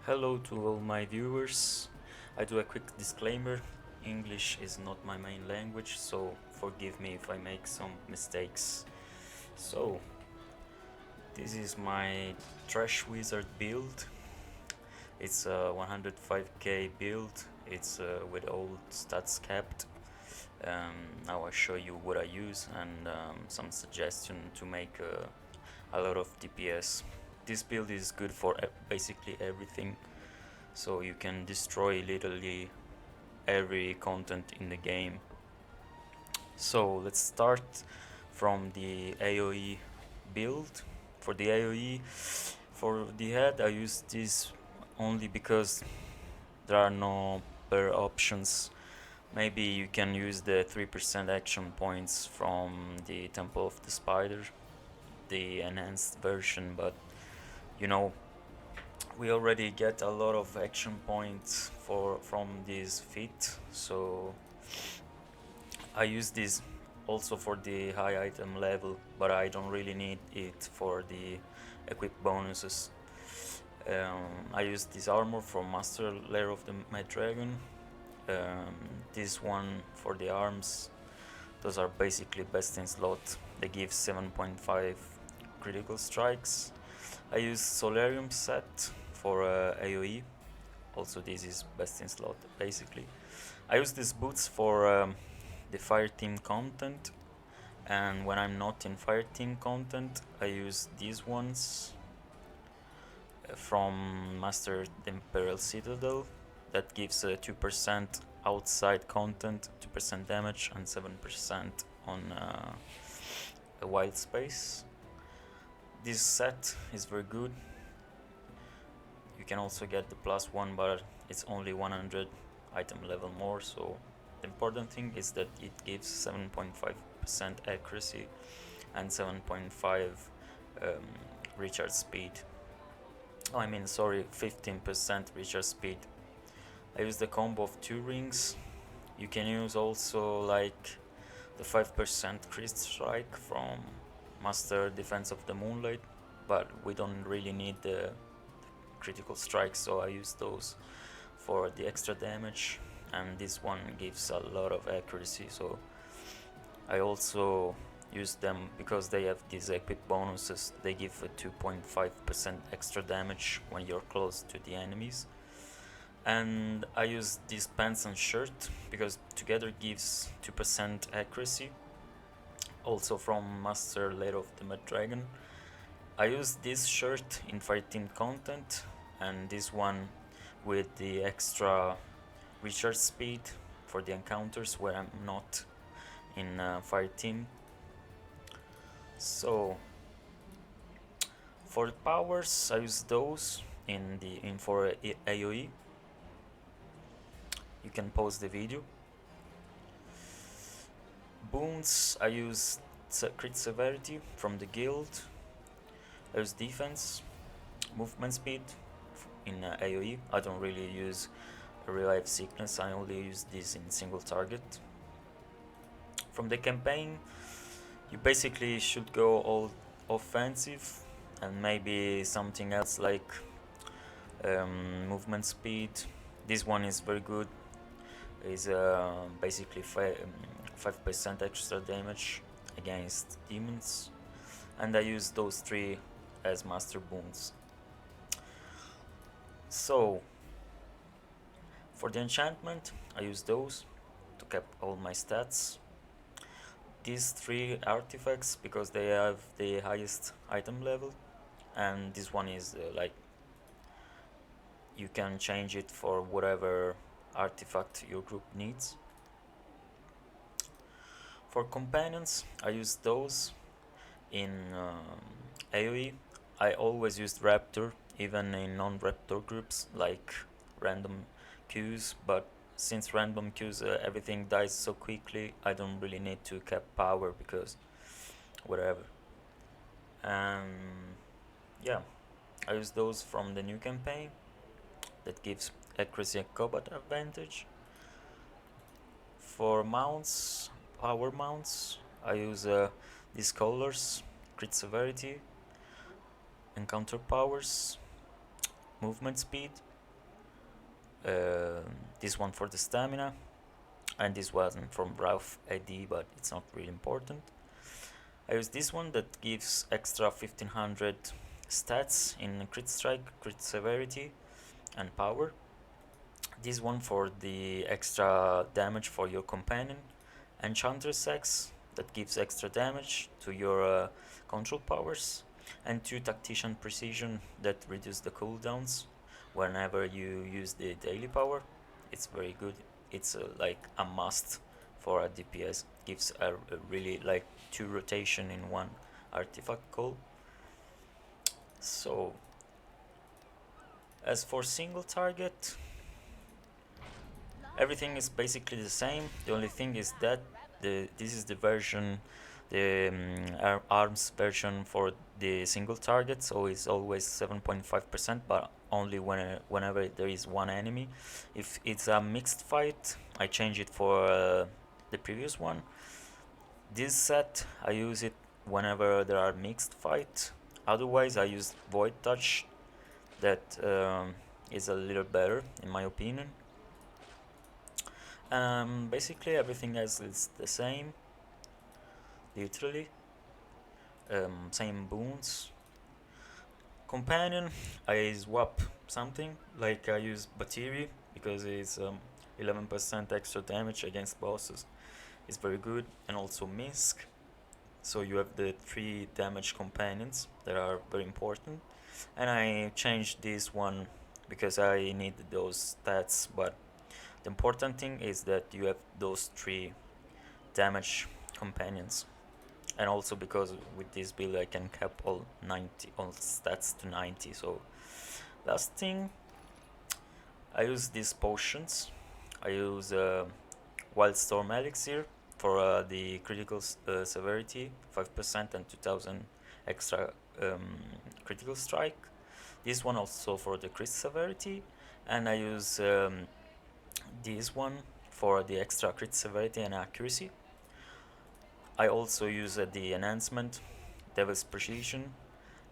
Hello to all my viewers. I do a quick disclaimer. English is not my main language, so forgive me if I make some mistakes. So, this is my Trash Wizard build. It's a 105k build. It's with all stats capped. Now I show you what I use and some suggestion to make a lot of DPS. This build is good for basically everything, so you can destroy literally every content in the game. So let's start from the AoE build. For the AoE, for the head I use this only because there are no better options. Maybe you can use the 3% action points from the Temple of the Spider, the enhanced version, but you know, we already get a lot of action points from this feat, so I use this also for the high item level, but I don't really need it for the equip bonuses. I use this armor from Master Lair of the Mad Dragon. This one for the arms, those are basically best in slot. They give 7.5 critical strikes. I use Solarium set for AoE. Also, this is best in slot basically. I use these boots for the fire team content, and when I'm not in fire team content I use these ones from Master the Imperial Citadel that gives 2% outside content, 2% damage and 7% on a wild space. This set is very good. You can also get the +1, but it's only 100 item level more, so the important thing is that it gives 7.5% accuracy and 7.5 recharge speed. Oh, I mean, sorry, 15% recharge speed. I use the combo of 2 rings. You can use also like the 5% crit strike from Master Defense of the Moonlight, but we don't really need the critical strikes, so I use those for the extra damage, and this one gives a lot of accuracy, so I also use them because they have these equip bonuses. They give a 2.5% extra damage when you're close to the enemies. And I use this pants and shirt because together gives 2% accuracy, also from Master Lair of the Mad Dragon. I use this shirt in fighting content and this one with the extra recharge speed for the encounters where I'm not in fire team. So for the powers I use those in for AoE. You can pause the video. Boons I use crit severity from the guild. I use defense, movement speed in AoE. I don't really use revive sickness, I only use this in single target. From the campaign you basically should go all offensive and maybe something else like movement speed. This one is very good. Is basically 5% extra damage against demons, and I use those 3 as master boons. So for the enchantment I use those to cap all my stats. These 3 artifacts because they have the highest item level, and this one is like you can change it for whatever artifact your group needs. For companions I use those in AoE. I always used Raptor even in non-Raptor groups like random queues, but since random queues everything dies so quickly, I don't really need to cap power because whatever. Yeah, I use those from the new campaign that gives accuracy and combat advantage. For mounts, power mounts, I use these colors, crit severity, encounter powers, movement speed, this one for the stamina, and this one from Ralph AD, but it's not really important. I use this one that gives extra 1500 stats in crit strike, crit severity, and power. This one for the extra damage for your companion. Enchantress X that gives extra damage to your control powers. And 2 Tactician Precision that reduce the cooldowns whenever you use the daily power. It's very good. It's like a must for a DPS. Gives a really like 2 rotation in 1 artifact call. So as for single target, everything is basically the same. The only thing is that this is the version, the arms version for the single target, so it's always 7.5%, but only whenever there is one enemy. If it's a mixed fight, I change it for the previous one. This set I use it whenever there are mixed fight. Otherwise I use Void Touch, that is a little better in my opinion. Basically everything else is the same, literally. Same boons. Companion, I swap something, like I use Batiri because it's 11% extra damage against bosses. It's very good, and also Misk. So you have the 3 damage companions that are very important. And I changed this one because I need those stats, but the important thing is that you have those 3 damage companions. And also because with this build I can cap all stats to 90. So last thing, I use these potions. I use Wildstorm Elixir for the critical severity 5% and 2000 extra critical strike. This one also for the crit severity, and I use this one for the extra crit severity and accuracy. I also use the enhancement, Devil's Precision,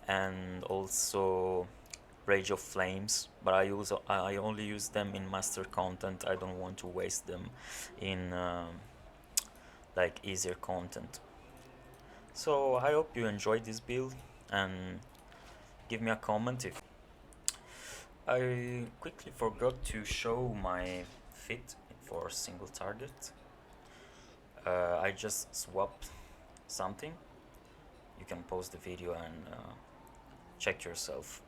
and also Rage of Flames, but I only use them in master content. I don't want to waste them in like easier content. So I hope you enjoyed this build, and give me a comment if I quickly forgot to show my fit for single target. I just swapped something. You can pause the video and check yourself.